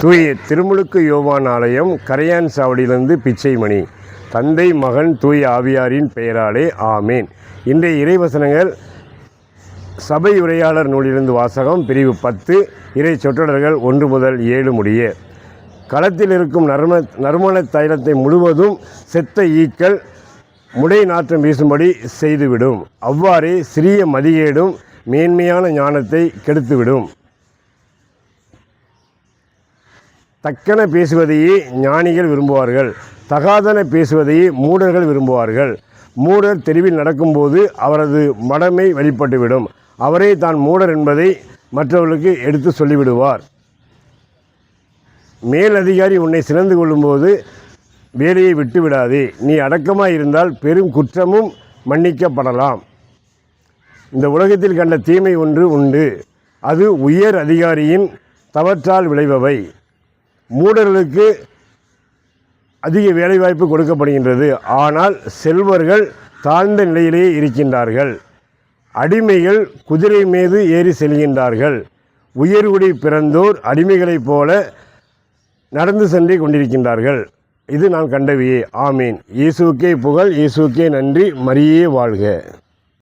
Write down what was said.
தூய திருமுழுக்கு யோவான் ஆலயம், கரையான் சாவடியிலிருந்து பிச்சைமணி. தந்தை, மகன், தூய ஆவியாரின் பெயராலே ஆமேன். இன்றைய இறைவசனங்கள் சபை உரையாளர் நூலிலிருந்து வாசகம், பிரிவு 10, இறை சொற்றொடர்கள் 1 முதல் 7 முடிய. களத்தில் இருக்கும் நறுமண தைலத்தை முழுவதும் செத்த ஈக்கள் முடை நாற்றம் வீசும்படி செய்துவிடும். அவ்வாறே சிறிய மதிகேடும் மேன்மையான ஞானத்தை கெடுத்துவிடும். தக்கன பேசுவதையே ஞானிகள் விரும்புவார்கள், தகாதன பேசுவதையே மூடர்கள் விரும்புவார்கள். மூடர் தெருவில் நடக்கும்போது அவரது மடமை வெளிப்பட்டுவிடும். அவரே தான் மூடர் என்பதை மற்றவர்களுக்கு எடுத்து சொல்லிவிடுவார். மேலதிகாரி உன்னை சினந்து கொள்ளும்போது வேலையை விட்டுவிடாதே. நீ அடக்கமாக இருந்தால் பெரும் குற்றமும் மன்னிக்கப்படலாம். இந்த உலகத்தில் கண்ட தீமை ஒன்று உண்டு. அது உயர் அதிகாரியின் தவற்றால் விளைபவை. மூடர்களுக்கு அதிக வேலைவாய்ப்பு கொடுக்கப்படுகின்றது. ஆனால் செல்வர்கள் தாழ்ந்த நிலையிலேயே இருக்கின்றார்கள். அடிமைகள் குதிரை மீது ஏறி செல்கின்றார்கள். உயர்குடி பிறந்தோர் அடிமைகளைப் போல நடந்து சென்று கொண்டிருக்கின்றார்கள். இது நான் கண்டவையே. ஆமீன். இயேசுவுக்கே புகழ், இயேசுவுக்கே நன்றி. மரியே வாழ்க.